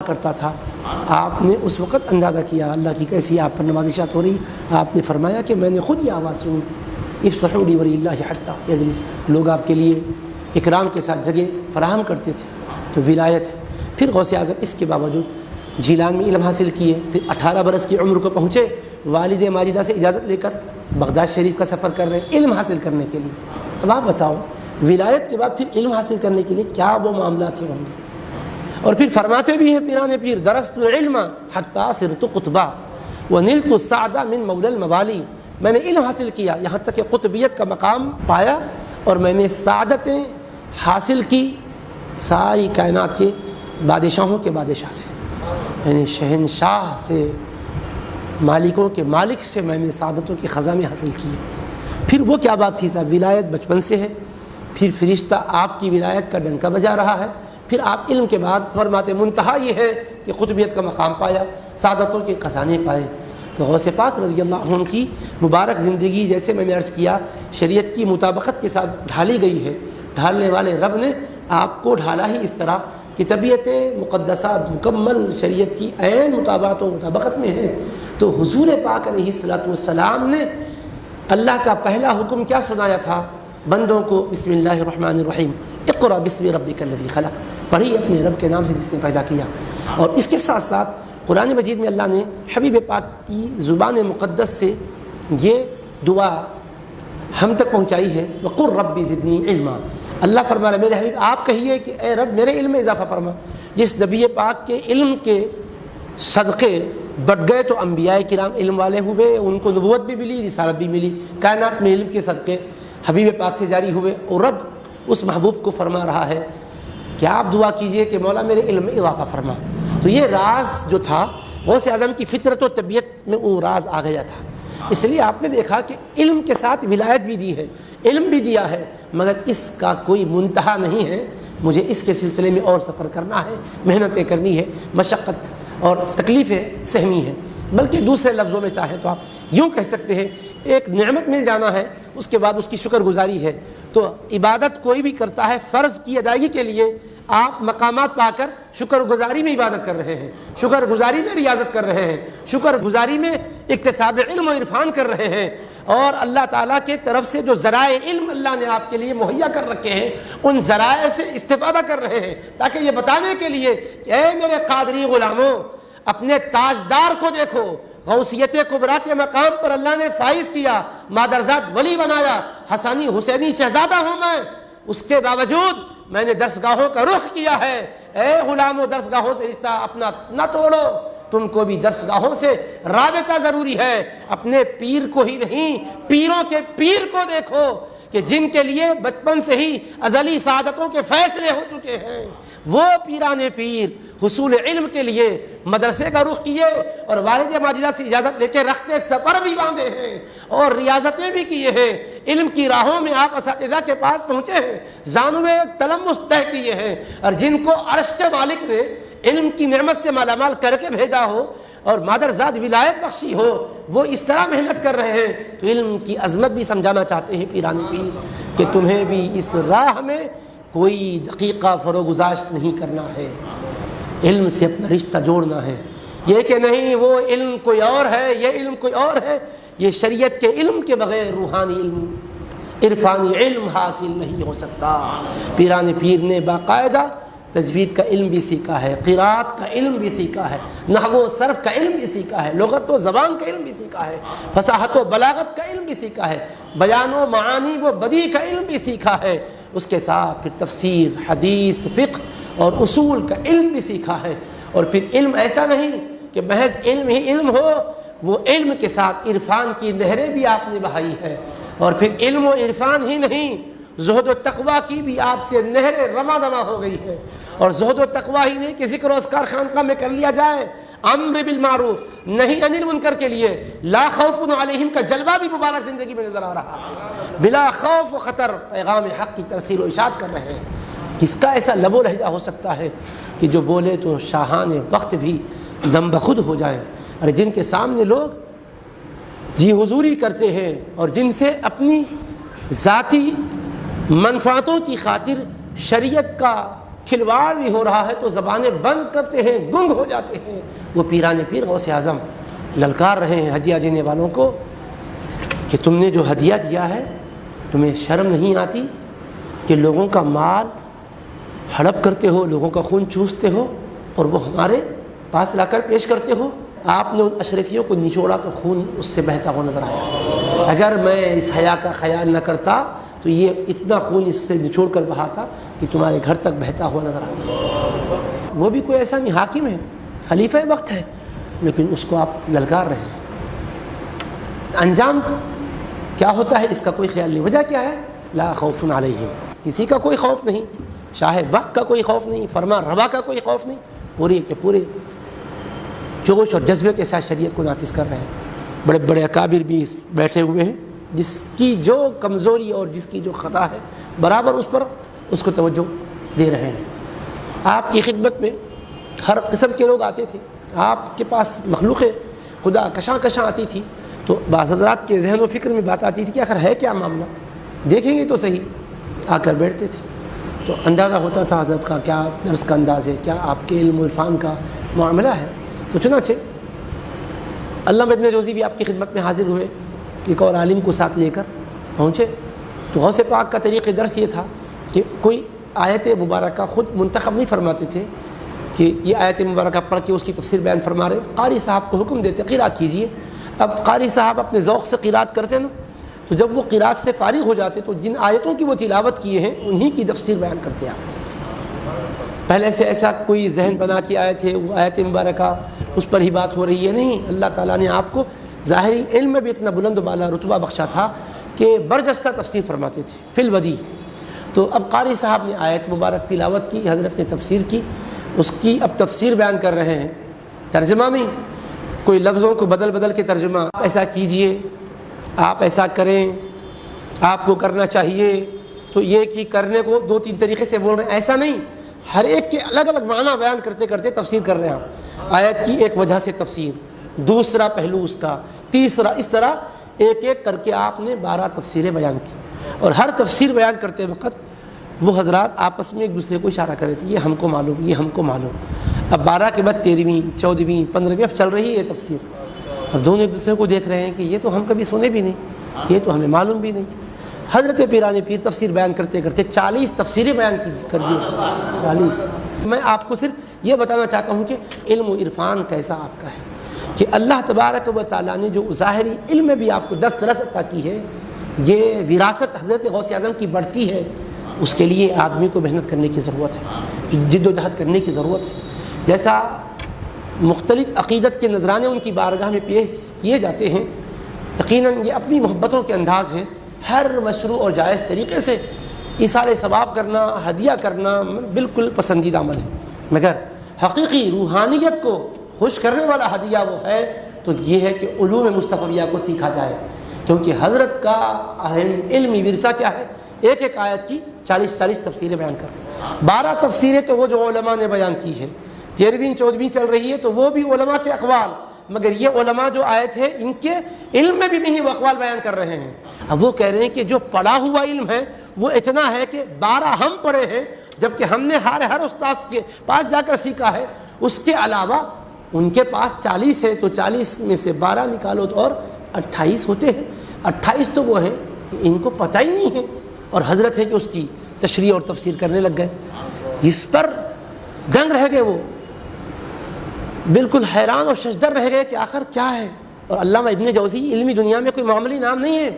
کرتا تھا، آپ نے اس وقت اندازہ کیا اللہ کی کیسی آپ پر نوازشات ہو رہی، آپ نے فرمایا کہ میں نے خود یہ آواز سنی، افصحوا لی ولی اللہ حتی یجلس، لوگ آپ کے لیے اکرام کے ساتھ جگہ فراہم کرتے تھے، تو ولایت ہے۔ پھر غوث اعظم اس کے باوجود جیلان میں علم حاصل کیے، پھر 18 برس کی عمر کو پہنچے، والد ماجدہ سے اجازت لے کر بغداد شریف کا سفر کر رہے ہیں علم حاصل کرنے کے لیے۔ اب آپ بتاؤ ولایت کے بعد پھر علم حاصل کرنے کے لیے کیا وہ معاملات ہیں؟ اور پھر فرماتے بھی ہیں پیران پیر، درست العلم حتی صرت قطبا ونلت السعد من مولی الموالی، میں نے علم حاصل کیا یہاں تک کہ قطبیت کا مقام پایا، اور میں نے سعادتیں حاصل کی ساری کائنات کے بادشاہوں کے بادشاہ سے، یعنی شہنشاہ سے، مالکوں کے مالک سے میں نے سعادتوں کے خزانے حاصل کیے۔ پھر وہ کیا بات تھی صاحب، ولایت بچپن سے ہے، پھر فرشتہ آپ کی ولایت کا ڈنکا بجا رہا ہے، پھر آپ علم کے بعد فرماتے منتہا یہ ہے کہ قطبیت کا مقام پایا، سعادتوں کے خزانے پائے۔ تو غوث پاک رضی اللہ عنہ کی مبارک زندگی جیسے میں نے عرض کیا شریعت کی مطابقت کے ساتھ ڈھالی گئی ہے، ڈھالنے والے رب نے آپ کو ڈھالا ہی اس طرح کہ طبیعت مقدسہ مکمل شریعت کی عین مطابقت و مطابقت میں ہے۔ تو حضور پاک علیہ الصلوۃ والسلام نے اللہ کا پہلا حکم کیا سنایا تھا بندوں کو؟ بسم اللہ الرحمن الرحیم، اقرأ باسم ربک الذی خلق، پڑھی اپنے رب کے نام سے جس نے پیدا کیا۔ اور اس کے ساتھ ساتھ قرآن مجید میں اللہ نے حبیب پاک کی زبان مقدس سے یہ دعا ہم تک پہنچائی ہے، وقل رب زدنی علما، اللہ فرما رہا ہے میرے حبیب آپ کہیے کہ اے رب میرے علم میں اضافہ فرما۔ جس نبی پاک کے علم کے صدقے بڑھ گئے تو انبیاء کرام علم والے ہوئے، ان کو نبوت بھی ملی، رسالت بھی ملی، کائنات میں علم کے صدقے حبیب پاک سے جاری ہوئے، اور رب اس محبوب کو فرما رہا ہے کہ آپ دعا کیجئے کہ مولا میرے علم میں اضافہ فرما۔ تو یہ راز جو تھا غوث اعظم کی فطرت و طبیعت میں وہ راز آ گیا تھا، اس لیے آپ نے دیکھا کہ علم کے ساتھ ولایت بھی دی ہے، علم بھی دیا ہے، مگر اس کا کوئی منتہا نہیں ہے، مجھے اس کے سلسلے میں اور سفر کرنا ہے، محنتیں کرنی ہے، مشقت اور تکلیفیں سہمی ہے۔ بلکہ دوسرے لفظوں میں چاہیں تو آپ یوں کہہ سکتے ہیں ایک نعمت مل جانا ہے، اس کے بعد اس کی شکر گزاری ہے۔ تو عبادت کوئی بھی کرتا ہے فرض کی ادائیگی کے لیے، آپ مقامات پا کر شکر گزاری میں عبادت کر رہے ہیں، شکر گزاری میں ریاضت کر رہے ہیں، شکر گزاری میں اکتساب علم و عرفان کر رہے ہیں، اور اللہ تعالیٰ کے طرف سے جو ذرائع علم اللہ نے آپ کے لیے مہیا کر رکھے ہیں ان ذرائع سے استفادہ کر رہے ہیں، تاکہ یہ بتانے کے لیے کہ اے میرے قادری غلاموں اپنے تاجدار کو دیکھو، غوثیت کبریٰ کے مقام پر اللہ نے فائز کیا، مادرزاد ولی بنایا، حسانی حسینی شہزادہ ہوں میں، اس کے باوجود میں نے درسگاہوں کا رخ کیا ہے۔ اے غلاموں درسگاہوں سے رشتہ اپنا نہ توڑو، تم کو بھی درسگاہوں سے رابطہ ضروری ہے، اپنے پیر کو ہی نہیں پیروں کے پیر کو دیکھو کہ جن کے لیے بچپن سے ہی ازلی سعادتوں کے فیصلے ہو چکے ہیں، وہ پیران پیر حصول علم کے لیے مدرسے کا رخ کیے، اور والد ماجدہ سے اجازت لے کے رخت سفر بھی باندھے ہیں اور ریاضتیں بھی کیے ہیں، علم کی راہوں میں آپ اساتذہ کے پاس پہنچے ہیں، زانوے تلمس طے کیے ہیں، اور جن کو عرش کے مالک نے علم کی نعمت سے مالا مال کر کے بھیجا ہو اور مادرزاد ولایت بخشی ہو، وہ اس طرح محنت کر رہے ہیں۔ تو علم کی عظمت بھی سمجھانا چاہتے ہیں پیران پیر کہ تمہیں بھی اس راہ میں کوئی دقیقہ فروگزاشت نہیں کرنا ہے، علم سے اپنا رشتہ جوڑنا ہے، یہ کہ نہیں وہ علم کوئی اور ہے، یہ علم کوئی اور ہے، یہ شریعت کے علم کے بغیر روحانی علم عرفانی علم حاصل نہیں ہو سکتا۔ پیران پیر نے باقاعدہ تجوید کا علم بھی سیکھا ہے، قراءت کا علم بھی سیکھا ہے، نحو و صرف کا علم بھی سیکھا ہے، لغت و زبان کا علم بھی سیکھا ہے، فصاحت و بلاغت کا علم بھی سیکھا ہے، بیان و معانی و بدیع کا علم بھی سیکھا ہے، اس کے ساتھ پھر تفسیر، حدیث، فقہ اور اصول کا علم بھی سیکھا ہے۔ اور پھر علم ایسا نہیں کہ محض علم ہی علم ہو، وہ علم کے ساتھ عرفان کی نہریں بھی آپ نے بہائی ہے، اور پھر علم و عرفان ہی نہیں زہد و تقویٰ کی بھی آپ سے نہر رواں دواں ہو گئی ہے، اور زہد و تقویٰ ہی نہیں کہ ذکر و اذکار خانقاہ میں کر لیا جائے، امر بالمعروف نہیں عن المنکر کے لیے لا خوف علیہم کا جلوہ بھی مبارک زندگی میں نظر آ رہا ہے، بلا خوف و خطر پیغام حق کی ترسیل و اشاعت کر رہے ہیں۔ کس کا ایسا لب و لہجہ ہو سکتا ہے کہ جو بولے تو شاہان وقت بھی دم بخود ہو جائے، اور جن کے سامنے لوگ جی حضوری کرتے ہیں اور جن سے اپنی ذاتی منفعتوں کی خاطر شریعت کا کھلواڑ بھی ہو رہا ہے تو زبانیں بند کرتے ہیں، گنگ ہو جاتے ہیں۔ وہ پیران پیر غوث اعظم للکار رہے ہیں ہدیہ دینے والوں کو کہ تم نے جو ہدیہ دیا ہے تمہیں شرم نہیں آتی کہ لوگوں کا مال ہڑپ کرتے ہو، لوگوں کا خون چوستے ہو اور وہ ہمارے پاس لا کر پیش کرتے ہو؟ آپ نے ان اشرفیوں کو نچوڑا تو خون اس سے بہتا ہوا نظر آیا۔ اگر میں اس حیا کا خیال نہ کرتا تو یہ اتنا خون اس سے نچوڑ کر بہاتا کہ تمہارے گھر تک بہتا ہوا نظر آتا۔ وہ بھی کوئی ایسا نہیں، حاکم ہے، خلیفہ وقت ہے، لیکن اس کو آپ للکار رہے ہیں۔ انجام کیا ہوتا ہے اس کا کوئی خیال نہیں۔ وجہ کیا ہے؟ لا خوف علیہم، کسی کا کوئی خوف نہیں، شاہ وقت کا کوئی خوف نہیں، فرما روا کا کوئی خوف نہیں، پورے کے پورے جوش اور جذبے کے ساتھ شریعت کو نافذ کر رہے ہیں۔ بڑے بڑے اکابر بھی بیٹھے ہوئے ہیں، جس کی جو کمزوری اور جس کی جو خطا ہے برابر اس کو توجہ دے رہے ہیں۔ آپ کی خدمت میں ہر قسم کے لوگ آتے تھے، آپ کے پاس مخلوق خدا کشاں کشاں آتی تھی، تو بعض حضرات کے ذہن و فکر میں بات آتی تھی کہ آخر ہے کیا معاملہ، دیکھیں گے تو صحیح۔ آ کر بیٹھتے تھے تو اندازہ ہوتا تھا حضرت کا کیا درس کا انداز ہے، کیا آپ کے علم و عرفان کا معاملہ ہے۔ تو چنانچہ علامہ ابن جوزی بھی آپ کی خدمت میں حاضر ہوئے، ایک اور عالم کو ساتھ لے کر پہنچے۔ تو غوث پاک کا طریقہ درس یہ تھا کہ کوئی آیت مبارکہ خود منتخب نہیں فرماتے تھے کہ یہ آیت مبارکہ پڑھ کے اس کی تفسیر بیان فرما رہے، قاری صاحب کو حکم دیتے قرات کیجئے۔ اب قاری صاحب اپنے ذوق سے قرات کرتے نا، تو جب وہ قرات سے فارغ ہو جاتے تو جن آیتوں کی وہ تلاوت کیے ہیں انہی کی تفسیر بیان کرتے آپ۔ پہلے سے ایسا کوئی ذہن بنا کے آئے تھے وہ آیت مبارکہ اس پر ہی بات ہو رہی ہے، نہیں، اللہ تعالیٰ نے آپ کو ظاہری علم میں بھی اتنا بلند و بالا رتبہ بخشا تھا کہ برجستہ تفسیر فرماتے تھے فی الودیع۔ تو اب قاری صاحب نے آیت مبارک تلاوت کی، حضرت نے تفسیر کی، اس کی اب تفسیر بیان کر رہے ہیں، ترجمہ نہیں، کوئی لفظوں کو بدل بدل کے ترجمہ، ایسا کیجئے، آپ ایسا کریں، آپ کو کرنا چاہیے، تو یہ کہ کرنے کو دو تین طریقے سے بول رہے ہیں، ایسا نہیں، ہر ایک کے الگ الگ معنی بیان کرتے کرتے تفسیر کر رہے ہیں۔ آیت کی ایک وجہ سے تفسیر، دوسرا پہلو اس کا، تیسرا، اس طرح ایک ایک کر کے آپ نے 12 تفسیریں بیان کی، اور ہر تفسیر بیان کرتے وقت وہ حضرات آپس میں ایک دوسرے کو اشارہ کر رہے تھے، یہ ہم کو معلوم، یہ ہم کو معلوم۔ اب 12 کے بعد 13ویں 14ویں 15ویں اب چل رہی ہے تفسیر، اب دونوں ایک دوسرے کو دیکھ رہے ہیں کہ یہ تو ہم کبھی سنے بھی نہیں، یہ تو ہمیں معلوم بھی نہیں۔ حضرت پیران پیر تفسیر بیان کرتے کرتے 40 تفسیریں بیان کر دی، 40۔ میں آپ کو صرف یہ بتانا چاہتا ہوں کہ علم و عرفان کیسا آپ کا ہے، کہ اللہ تبارک و تعالیٰ نے جو ظاہری علم میں بھی آپ کو دسترس عطا کی ہے، یہ وراثت حضرت غوث اعظم کی بڑھتی ہے، اس کے لیے آدمی کو محنت کرنے کی ضرورت ہے، جد و جہد کرنے کی ضرورت ہے۔ جیسا مختلف عقیدت کے نذرانے ان کی بارگاہ میں پیش کیے جاتے ہیں، یقیناً یہ اپنی محبتوں کے انداز ہے، ہر مشروع اور جائز طریقے سے ایثار ثواب کرنا، ہدیہ کرنا بالکل پسندیدہ عمل ہے، مگر حقیقی روحانیت کو خوش کرنے والا ہدیہ وہ ہے تو یہ ہے کہ علوم مصطفیہ کو سیکھا جائے، کیونکہ حضرت کا اہم علمی ورثہ کیا ہے، ایک ایک آیت کی 40 تفسیریں بیان کر، 12 تفسیریں تو وہ جو علماء نے بیان کی ہے، 13ویں 14ویں چل رہی ہے تو وہ بھی علماء کے اقوال، مگر یہ علماء جو آیت ہے ان کے علم میں بھی نہیں وہ اقوال بیان کر رہے ہیں۔ اب وہ کہہ رہے ہیں کہ جو پڑھا ہوا علم ہے وہ اتنا ہے کہ 12 ہم پڑھے ہیں، جبکہ ہم نے ہر استاد کے پاس جا کر سیکھا ہے، اس کے علاوہ ان کے پاس 40 ہے، تو 40 میں سے 12 نکالو تو اور 28 ہوتے ہیں۔ 28 تو وہ ہیں کہ ان کو پتہ ہی نہیں ہے، اور حضرت ہے کہ اس کی تشریح اور تفسیر کرنے لگ گئے، اس پر دنگ رہ گئے، وہ بالکل حیران اور ششدر رہ گئے کہ آخر کیا ہے۔ اور علامہ ابن جوزی علمی دنیا میں کوئی معمولی نام نہیں ہے،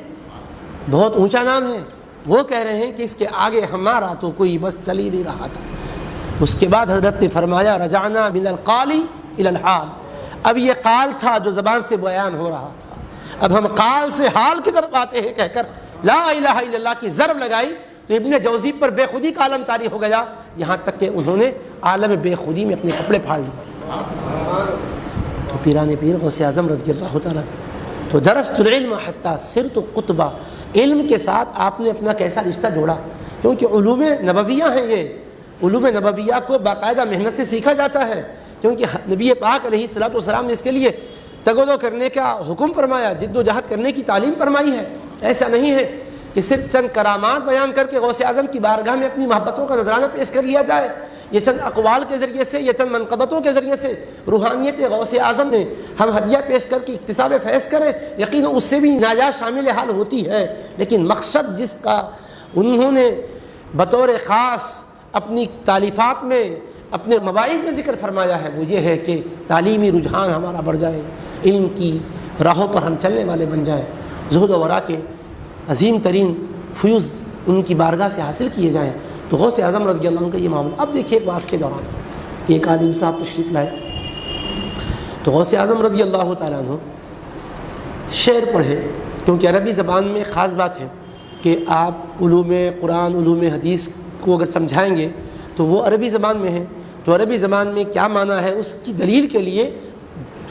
بہت اونچا نام ہے، وہ کہہ رہے ہیں کہ اس کے آگے ہمارا تو کوئی بس چل ہی نہیں رہا تھا۔ اس کے بعد حضرت نے فرمایا رجعنا من القال الى الحال، اب یہ قال تھا جو زبان سے بیان ہو رہا تھا، اب ہم قال سے حال کی طرف آتے ہیں، کہہ کر لا الہ الا اللہ کی ضرب لگائی تو ابن جوزی پر بے خودی کا عالم طاری ہو گیا، یہاں تک کہ انہوں نے عالم بے خودی میں اپنے کپڑے پھاڑ لیے۔ تو پیران پیر غوث اعظم رضی اللہ تعالیٰ، تو درست العلم حتی صرت قطبہ، علم کے ساتھ آپ نے اپنا کیسا رشتہ جوڑا، کیونکہ علوم نبویہ ہیں، یہ علوم نبویہ کو باقاعدہ محنت سے سیکھا جاتا ہے، کیونکہ نبی پاک علیہ الصلوۃ والسلام نے اس کے لیے تگودو کرنے کا حکم فرمایا، جد و جہد کرنے کی تعلیم فرمائی ہے۔ ایسا نہیں ہے کہ صرف چند کرامات بیان کر کے غوث اعظم کی بارگاہ میں اپنی محبتوں کا نذرانہ پیش کر لیا جائے، یہ چند اقوال کے ذریعے سے، یہ چند منقبتوں کے ذریعے سے روحانیت غوث اعظم میں ہم ہدیہ پیش کر کے اکتساب فیض کریں، یقیناً اس سے بھی ناجات شامل حال ہوتی ہے، لیکن مقصد جس کا انہوں نے بطور خاص اپنی تالیفات میں، اپنے مواعظ میں ذکر فرمایا ہے، وہ یہ ہے کہ تعلیمی رجحان ہمارا بڑھ جائے، علم کی راہوں پر ہم چلنے والے بن جائیں، زہد و ورا کے عظیم ترین فیوز ان کی بارگاہ سے حاصل کیے جائیں۔ تو غوث اعظم رضی اللہ عنہ کا یہ معاملہ۔ اب دیکھیے ایک واس کے دوران ایک عالم صاحب تشریف لائے تو غوث اعظم رضی اللہ تعالیٰ عنہ شعر پڑھے، کیونکہ عربی زبان میں خاص بات ہے کہ آپ علوم قرآن، علوم حدیث کو اگر سمجھائیں گے تو وہ عربی زبان میں ہے، تو عربی زبان میں کیا معنی ہے اس کی دلیل کے لیے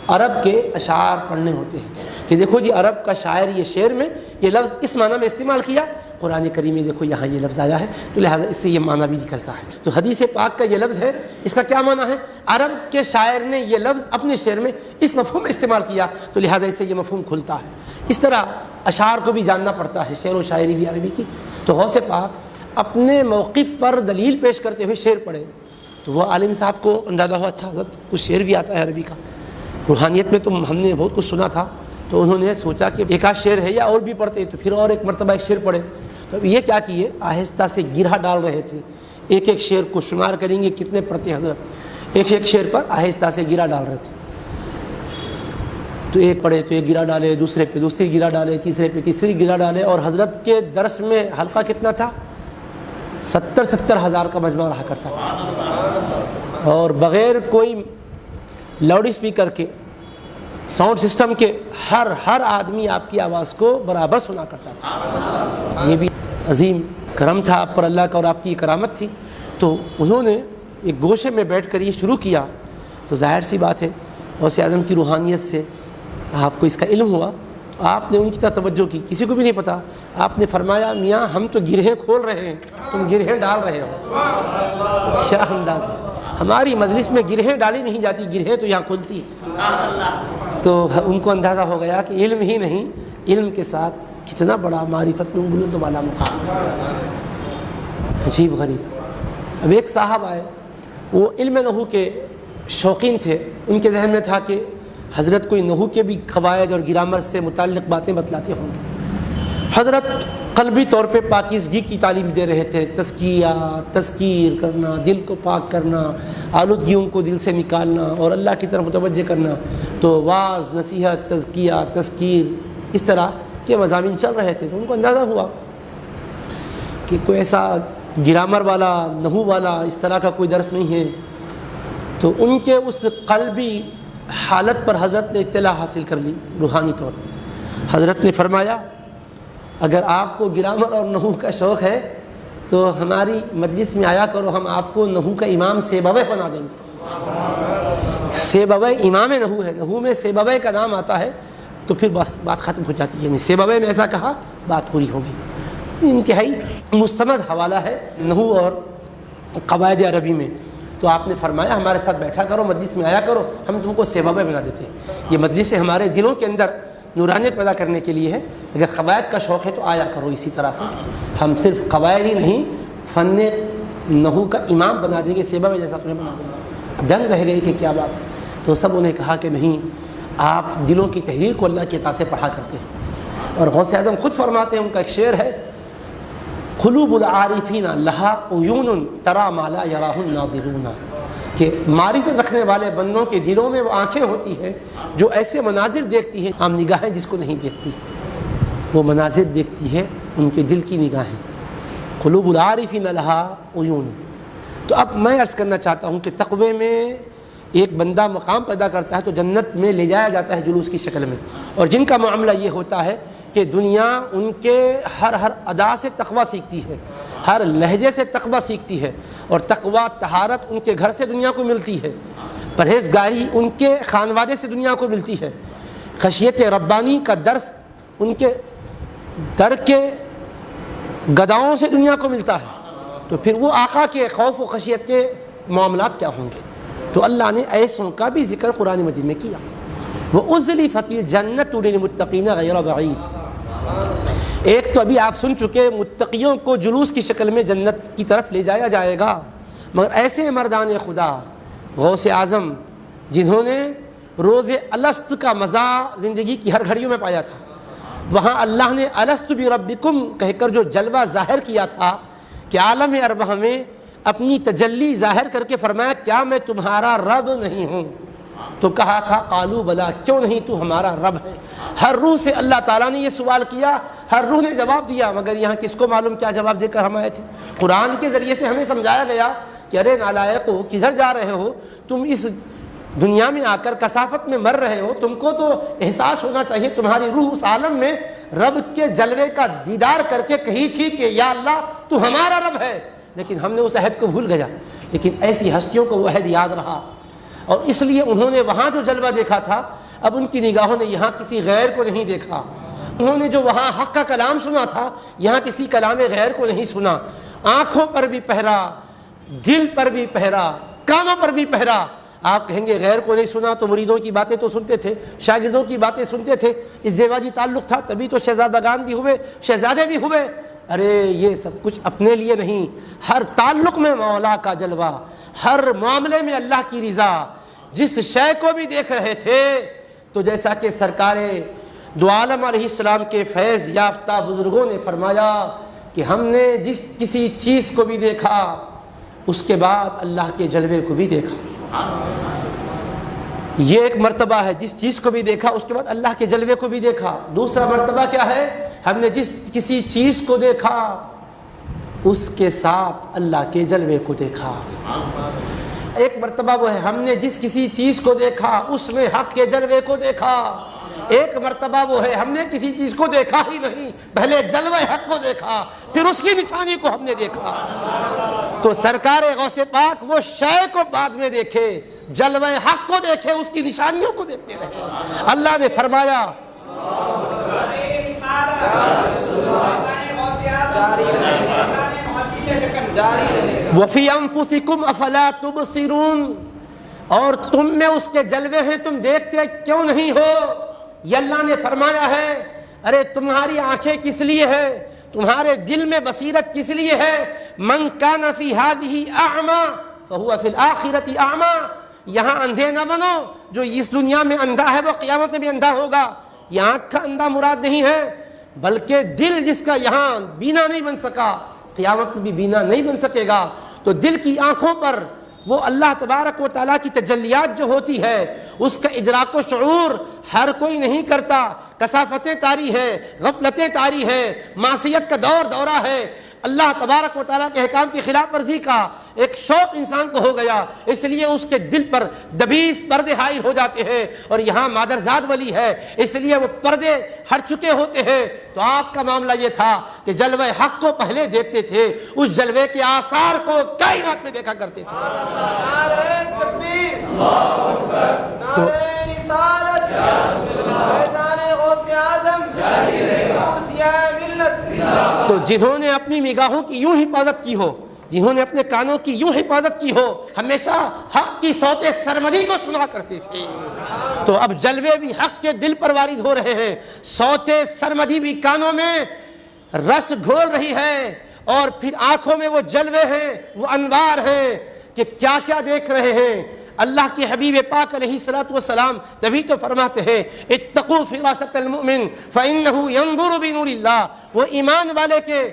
عرب کے اشعار پڑھنے ہوتے ہیں کہ دیکھو جی عرب کا شاعر یہ شعر میں یہ لفظ اس معنی میں استعمال کیا، قرآن کریم میں دیکھو یہاں یہ لفظ آیا ہے، تو لہٰذا اس سے یہ معنی بھی نکلتا ہے۔ تو حدیث پاک کا یہ لفظ ہے، اس کا کیا معنی ہے؟ عرب کے شاعر نے یہ لفظ اپنے شعر میں اس مفہوم میں استعمال کیا، تو لہٰذا اس سے یہ مفہوم کھلتا ہے۔ اس طرح اشعار کو بھی جاننا پڑتا ہے، شعر و شاعری بھی عربی کی۔ تو غوث پاک اپنے موقف پر دلیل پیش کرتے ہوئے شعر پڑھے، تو وہ عالم صاحب کو اندازہ ہوا اچھا حضرت کچھ شعر بھی آتا ہے عربی کا، روحانیت میں تو ہم نے بہت کچھ سنا تھا، تو انہوں نے سوچا کہ ایک آدھ شعر ہے یا اور بھی پڑھتے، تو پھر اور ایک مرتبہ ایک شعر پڑھے۔ تو یہ کیا کیے، آہستہ سے گرہ ڈال رہے تھے، ایک ایک شعر کو شمار کریں گے کتنے پڑھتے حضرت، ایک ایک شعر پر آہستہ سے گرہ ڈال رہے تھے۔ تو ایک پڑھے تو ایک گرہ ڈالے، دوسرے پہ دوسری گرہ ڈالے، تیسرے پہ تیسری گرہ ڈالے، اور حضرت کے درس میں حلقہ کتنا تھا؟ 70 ہزار کا مجمع رہا کرتا تھا، اور بغیر کوئی لاؤڈ اسپیکر کے، ساؤنڈ سسٹم کے، ہر آدمی آپ کی آواز کو برابر سنا کرتا تھا۔ یہ بھی عظیم کرم تھا آپ پر اللہ کا، اور آپ کی کرامت تھی۔ تو انہوں نے ایک گوشے میں بیٹھ کر یہ شروع کیا، تو ظاہر سی بات ہے غوث اعظم کی روحانیت سے آپ کو اس کا علم ہوا، تو آپ نے ان کی طرف توجہ کی، کسی کو بھی نہیں پتا۔ آپ نے فرمایا میاں ہم تو گرہیں کھول رہے ہیں، تم گرہیں ڈال رہے ہو۔ کیا انداز ہے، ہماری مجلس میں گرہیں ڈالی نہیں جاتی، گرہیں تو یہاں کھلتی ہے۔ تو ان کو اندازہ ہو گیا کہ علم ہی نہیں، علم کے ساتھ کتنا بڑا معرفت میں بلند و بالا مقام۔ عجیب غریب۔ اب ایک صاحب آئے، وہ علم نحو کے شوقین تھے، ان کے ذہن میں تھا کہ حضرت کوئی نحو کے بھی قواعد اور گرامر سے متعلق باتیں بتلاتے ہوں گے۔ حضرت قلبی طور پہ پاکیزگی کی تعلیم دے رہے تھے، تزکیہ، تذکیر کرنا، دل کو پاک کرنا، آلودگیوں کو دل سے نکالنا اور اللہ کی طرف متوجہ کرنا۔ تو واعظ، نصیحت، تزکیہ، تذکیر، اس طرح کے مضامین چل رہے تھے۔ تو ان کو اندازہ ہوا کہ کوئی ایسا گرامر والا، نحو والا اس طرح کا کوئی درس نہیں ہے۔ تو ان کے اس قلبی حالت پر حضرت نے اطلاع حاصل کر لی روحانی طور پر۔ حضرت نے فرمایا اگر آپ کو گرامر اور نحو کا شوق ہے تو ہماری مجلس میں آیا کرو، ہم آپ کو نحو کا امام سیبویہ بنا دیں گے۔ سیبویہ امام نحو ہے، نحو میں سیبویہ کا نام آتا ہے، تو پھر بس بات ختم ہو جاتی ہے، یعنی سیبویہ میں ایسا کہا بات پوری ہو گئی۔ انتہائی مستند حوالہ ہے نحو اور قواعد عربی میں۔ تو آپ نے فرمایا ہمارے ساتھ بیٹھا کرو، مجلس میں آیا کرو، ہم تم کو سیبویہ بنا دیتے ہیں۔ یہ مجلس ہمارے دلوں کے اندر نورانیت پیدا کرنے کے لیے ہے۔ اگر قواعد کا شوق ہے تو آیا کرو اسی طرح سے، ہم صرف قواعد ہی نہیں فن نحو کا امام بنا دیں گے، سیبویہ جیسا تمہیں بنا دیں گے۔ دنگ رہ گئے کہ کیا بات ہے۔ تو سب نے کہا کہ نہیں، آپ دلوں کی تحریر کو اللہ کی عطا سے پڑھا کرتے ہیں۔ اور غوث اعظم خود فرماتے ہیں، ان کا ایک شعر ہے، قلوب العارفین لہا عیون تری ما لا یراہ الناظرون، کہ معرفت رکھنے والے بندوں کے دلوں میں وہ آنکھیں ہوتی ہیں جو ایسے مناظر دیکھتی ہیں عام نگاہیں جس کو نہیں دیکھتی، وہ مناظر دیکھتی ہے ان کے دل کی نگاہیں۔ قلوب العارفین لہا عیون۔ تو اب میں عرض کرنا چاہتا ہوں کہ تقوی میں ایک بندہ مقام پیدا کرتا ہے تو جنت میں لے جایا جاتا ہے جلوس کی شکل میں، اور جن کا معاملہ یہ ہوتا ہے کہ دنیا ان کے ہر ادا سے تقوی سیکھتی ہے، ہر لہجے سے تقوی سیکھتی ہے، اور تقوی طہارت ان کے گھر سے دنیا کو ملتی ہے، پرہیزگاری ان کے خانوادے سے دنیا کو ملتی ہے، خشیت ربانی کا درس ان کے در کے گداؤں سے دنیا کو ملتا ہے۔ تو پھر وہ آقا کے خوف و خشیت کے معاملات کیا ہوں گے؟ تو اللہ نے ایسوں کا بھی ذکر قرآن مجید میں کیا۔ وَأُزْلِفَتِ الْجَنَّةُ لِلْمُتَّقِينَ غَيْرَ بَعِيدٍ۔ ایک تو ابھی آپ سن چکے، متقیوں کو جلوس کی شکل میں جنت کی طرف لے جایا جائے گا، مگر ایسے مردان خدا غوث اعظم جنہوں نے روز الست کا مزہ زندگی کی ہر گھڑیوں میں پایا تھا، وہاں اللہ نے الست بربکم کہہ کر جو جلوہ ظاہر کیا تھا کہ عالم ارواح میں اپنی تجلی ظاہر کر کے فرمایا کیا میں تمہارا رب نہیں ہوں، تو کہا تھا قالوا بلا، کیوں نہیں تو ہمارا رب ہے۔ ہر روح سے اللہ تعالیٰ نے یہ سوال کیا، ہر روح نے جواب دیا، مگر یہاں کس کو معلوم کیا جواب دے کر ہم آئے تھے؟ قرآن کے ذریعے سے ہمیں سمجھایا گیا کہ ارے نالائقو کدھر جا رہے ہو، تم اس دنیا میں آ کر کثافت میں مر رہے ہو، تم کو تو احساس ہونا چاہیے تمہاری روح اس عالم میں رب کے جلوے کا دیدار کر کے کہی تھی کہ یا اللہ تو ہمارا رب ہے، لیکن ہم نے اس عہد کو بھول گیا۔ لیکن ایسی ہستیوں کو وہ عہد یاد رہا، اور اس لیے انہوں نے وہاں جو جلوہ دیکھا تھا اب ان کی نگاہوں نے یہاں کسی غیر کو نہیں دیکھا، انہوں نے جو وہاں حق کا کلام سنا تھا یہاں کسی کلام غیر کو نہیں سنا۔ آنکھوں پر بھی پہرا، دل پر بھی پہرا، کانوں پر بھی پہرا۔ آپ کہیں گے غیر کو نہیں سنا تو مریدوں کی باتیں تو سنتے تھے، شاگردوں کی باتیں سنتے تھے، ازدواجی تعلق تھا تبھی تو شہزادگان بھی ہوئے، شہزادے بھی ہوئے۔ ارے یہ سب کچھ اپنے لیے نہیں، ہر تعلق میں مولا کا جلوہ، ہر معاملے میں اللہ کی رضا۔ جس شے کو بھی دیکھ رہے تھے تو جیسا کہ سرکار دو عالم علیہ السلام کے فیض یافتہ بزرگوں نے فرمایا کہ ہم نے جس کسی چیز کو بھی دیکھا اس کے بعد اللہ کے جلوے کو بھی دیکھا۔ یہ ایک مرتبہ ہے، جس چیز کو بھی دیکھا اس کے بعد اللہ کے جلوے کو بھی دیکھا۔ دوسرا مرتبہ کیا ہے؟ ہم نے جس کسی چیز کو دیکھا اس کے ساتھ اللہ کے جلوے کو دیکھا۔ ایک مرتبہ وہ ہے ہم نے جس کسی چیز کو دیکھا اس میں حق کے جلوے کو دیکھا، ایک مرتبہ وہ ہے ہم نے کسی چیز کو دیکھا ہی نہیں، پہلے جلوہ حق کو دیکھا پھر اس کی نشانی کو ہم نے دیکھا۔ تو سرکار غوث پاک وہ شے کو بعد میں دیکھے، جلوہ حق کو دیکھے، اس کی نشانیوں کو دیکھتے رہے۔ اللہ نے فرمایا وَفِي أَنفُسِكُمْ أَفَلَا تُبْصِرُونَ، اور تم میں اس کے جلوے ہیں تم دیکھتے کیوں نہیں ہو؟ یہ اللہ نے فرمایا ہے ارے تمہاری آنکھیں کس لیے ہے، تمہارے دل میں بصیرت کس لیے ہے؟ مَنْ كَانَ فِي هَذِهِ أَعْمَى فَهُوَ فِي الْآخِرَةِ أَعْمَى، یہاں اندھے نہ بنو، جو اس دنیا میں اندھا ہے وہ قیامت میں بھی اندھا ہوگا۔ یہ آنکھ کا اندھا مراد نہیں ہے، بلکہ دل جس کا یہاں بینا نہیں بن سکا قیامت میں بھی بینا نہیں بن سکے گا۔ تو دل کی آنکھوں پر وہ اللہ تبارک و تعالیٰ کی تجلیات جو ہوتی ہے اس کا ادراک و شعور ہر کوئی نہیں کرتا۔ کثافتیں طاری ہے، غفلتیں طاری ہے، معصیت کا دورہ ہے، اللہ تبارک و تعالیٰ کے احکام کی خلاف ورزی کا ایک شوق انسان کو ہو گیا، اس لیے اس کے دل پر دبیس پردے حائل ہو جاتے ہیں۔ اور یہاں مادرزاد ولی ہے اس لیے وہ پردے ہٹ چکے ہوتے ہیں۔ تو آپ کا معاملہ یہ تھا کہ جلوہ حق کو پہلے دیکھتے تھے، اس جلوے کے آثار کو کائنات میں دیکھا کرتے تھے۔ نعرہ تکبیر، اللہ اکبر، نعرہ رسالت، فیضان غوث اعظم، غوثیہ ملت۔ تو جنہوں نے اپنی نگاہوں کی یوں حفاظت کی ہو، جنہوں نے اپنے کانوں کی یوں حفاظت کی ہو، ہمیشہ حق کی صوت سرمدی کو سنا کرتے تھے۔ تو اب جلوے بھی حق کے دل پر وارد ہو رہے ہیں، صوت سرمدی بھی کانوں میں رس گھول رہی ہے، اور پھر آنکھوں میں وہ جلوے ہیں، وہ انوار ہیں کہ کیا کیا دیکھ رہے ہیں۔ اللہ کے حبیب پاک علیہ الصلوۃ والسلام تبھی تو فرماتے ہیں اتقوا فراست المؤمن فإنه ينظر بنور اللہ، وہ ایمان والے کے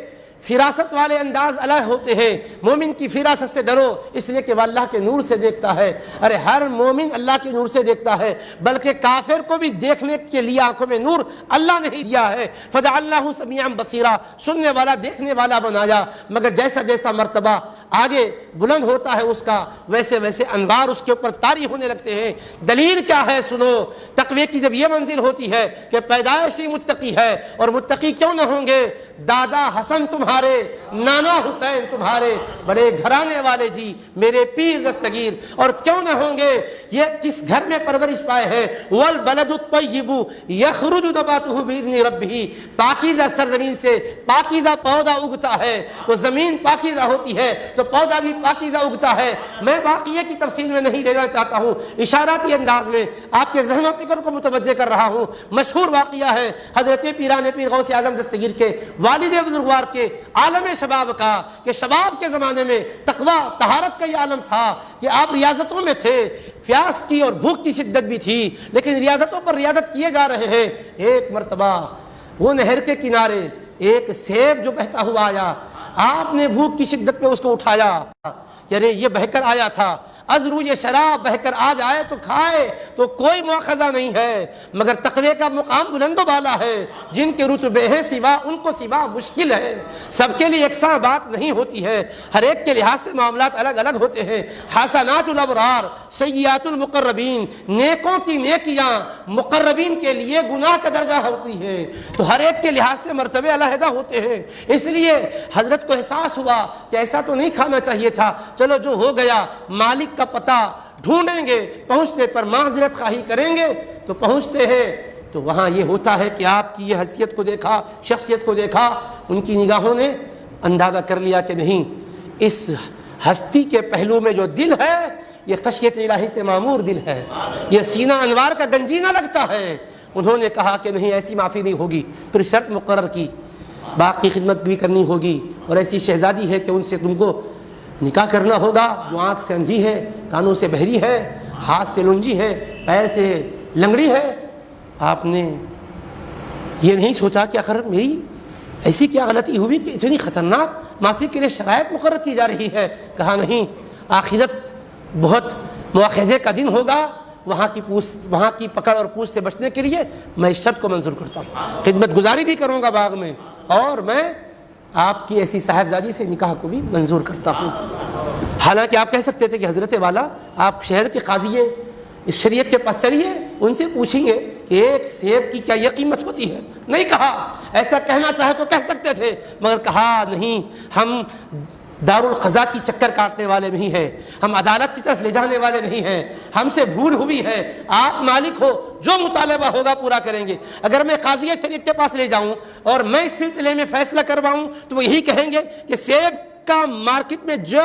فراست والے انداز الگ ہوتے ہیں۔ مومن کی فراست سے ڈرو اس لیے کہ وہ اللہ کے نور سے دیکھتا ہے۔ ارے ہر مومن اللہ کے نور سے دیکھتا ہے، بلکہ کافر کو بھی دیکھنے کے لیے آنکھوں میں نور اللہ نے ہی دیا ہے۔ فجعلناہ سمیعا بصیرا، سننے والا دیکھنے والا بنایا۔ مگر جیسا جیسا مرتبہ آگے بلند ہوتا ہے اس کا، ویسے ویسے انوار اس کے اوپر طاری ہونے لگتے ہیں۔ دلیل کیا ہے سنو، تقوی کی جب یہ منزل ہوتی ہے کہ پیدائش ہی متقی ہے، اور متقی کیوں نہ ہوں گے؟ دادا حسن تمہارے، نانا حسین تمہارے، بڑے گھرانے والے جی میرے پیر دستگیر، اور کیوں نہ ہوں گے؟ یہ کس گھر میں پرورش پائے ہیں؟ والبلد الطیب یخرج نباتہ باذن ربہ، پاکیزہ سرزمین سے پاکیزہ پودا اگتا ہے۔ وہ زمین پاکیزہ ہوتی ہے تو پودا بھی پاکیزہ اگتا ہے۔ میں واقعے کی تفصیل میں نہیں لینا چاہتا ہوں، اشاراتی انداز میں آپ کے ذہن و فکر کو متوجہ کر رہا ہوں۔ مشہور واقعہ ہے حضرت پیران پیر غوث اعظم دستگیر کے والد بزرگوار کے عالم شباب کا کہ شباب کے زمانے میں تقویٰ طہارت کا یہ عالم تھا کہ آپ ریاضتوں میں تھے، پیاس کی اور بھوک کی شدت بھی تھی، لیکن ریاضتوں پر ریاضت کیے جا رہے ہیں۔ ایک مرتبہ وہ نہر کے کنارے ایک سیب جو بہتا ہوا آیا، آپ نے بھوک کی شدت میں اس کو اٹھایا، یعنی یہ بہہ کر آیا تھا، ازرو یہ شراب بہہ کر آ جائے تو کھائے تو کوئی مواخذہ نہیں ہے، مگر تقوی کا مقام بلند و بالا ہے، جن کے رتبے ہیں سوا ان کو سوا مشکل ہے، سب کے لیے یکساں بات نہیں ہوتی ہے، ہر ایک کے لحاظ سے معاملات الگ الگ ہوتے ہیں۔ حسنات الابرار سیئات المقربین، نیکوں کی نیکیاں مقربین کے لیے گناہ کا درجہ ہوتی ہے، تو ہر ایک کے لحاظ سے مرتبے علیحدہ ہوتے ہیں۔ اس لیے حضرت کو احساس ہوا کہ ایسا تو نہیں کھانا چاہیے تھا، چلو جو ہو گیا مالک کا پتہ ڈھونڈیں گے، پہنچنے پر معذرت خواہی کریں گے، تو پہنچتے ہیں تو وہاں یہ ہوتا ہے کہ آپ کی یہ حیثیت کو دیکھا، شخصیت کو دیکھا، ان کی نگاہوں نے اندازہ کر لیا کہ نہیں، اس ہستی کے پہلو میں جو دل ہے یہ خشیت الہی سے معمور دل ہے، یہ سینہ انوار کا گنجینہ لگتا ہے۔ انہوں نے کہا کہ نہیں، ایسی معافی نہیں ہوگی، پھر شرط مقرر کی، باغ کی خدمت بھی کرنی ہوگی، اور ایسی شہزادی ہے کہ ان سے تم کو نکاح کرنا ہوگا جو آنکھ سے اندھی ہے، کانوں سے بہری ہے، ہاتھ سے لنجی ہے، پیر سے لنگڑی ہے۔ آپ نے یہ نہیں سوچا کہ آخر میری ایسی کیا غلطی ہوئی کہ اتنی خطرناک معافی کے لیے شرائط مقرر کی جا رہی ہے؟ کہا نہیں، آخرت بہت مواخذے کا دن ہوگا، وہاں کی پکڑ اور پوچھ سے بچنے کے لیے میں اس شرط کو منظور کرتا ہوں، خدمت گزاری بھی کروں گا باغ میں، اور میں آپ کی ایسی صاحبزادی سے نکاح کو بھی منظور کرتا ہوں۔ حالانکہ آپ کہہ سکتے تھے کہ حضرت والا آپ شہر کے قاضی ہیں، اس شریعت کے پاس چلیے، ان سے پوچھیں گے کہ ایک سیب کی کیا یہ قیمت ہوتی ہے۔ نہیں کہا، ایسا کہنا چاہے تو کہہ سکتے تھے، مگر کہا نہیں، ہم دارالقضاء کی چکر کاٹنے والے نہیں ہیں، ہم عدالت کی طرف لے جانے والے نہیں ہیں، ہم سے بھول ہوئی ہے، آپ مالک ہو، جو مطالبہ ہوگا پورا کریں گے۔ اگر میں قاضی شریعت کے پاس لے جاؤں اور میں اس سلسلے میں فیصلہ کرواؤں تو وہ یہی کہیں گے کہ سیب کا مارکیٹ میں جو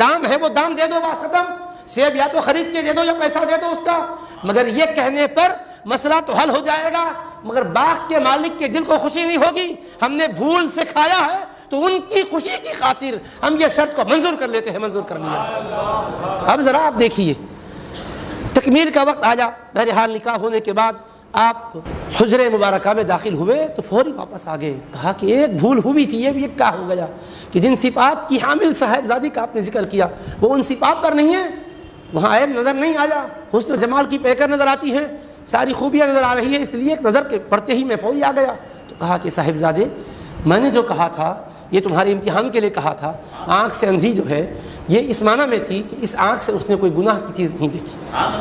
دام ہے وہ دام دے دو، بس ختم، سیب یا تو خرید کے دے دو یا پیسہ دے دو اس کا۔ مگر یہ کہنے پر مسئلہ تو حل ہو جائے گا، مگر باغ کے مالک کے دل کو خوشی نہیں ہوگی، ہم نے بھول سے کھایا ہے، تو ان کی خوشی کی خاطر ہم یہ شرط کو منظور کر لیتے ہیں، منظور کر لیا۔ اب ذرا آپ دیکھیے، تکمیل کا وقت آیا، بہرحال نکاح ہونے کے بعد آپ حجرے مبارکہ میں داخل ہوئے تو فوری واپس آ گئے۔ کہا کہ ایک بھول ہوئی تھی، یہ بھی ایک کیا ہو گیا کہ جن صفات کی حامل صاحبزادی کا آپ نے ذکر کیا وہ ان صفات پر نہیں ہے، وہاں عیب نظر نہیں آیا، حسن و جمال کی پیکر نظر آتی ہیں، ساری خوبیاں نظر آ رہی ہے، اس لیے ایک نظر کے پڑتے ہی میں فوری آ گیا۔ تو کہا کہ صاحبزادے، میں نے جو کہا تھا یہ تمہارے امتحان کے لیے کہا تھا، آنکھ سے اندھی جو ہے یہ اس معنی میں تھی کہ اس آنکھ سے اس نے کوئی گناہ کی چیز نہیں دیکھی،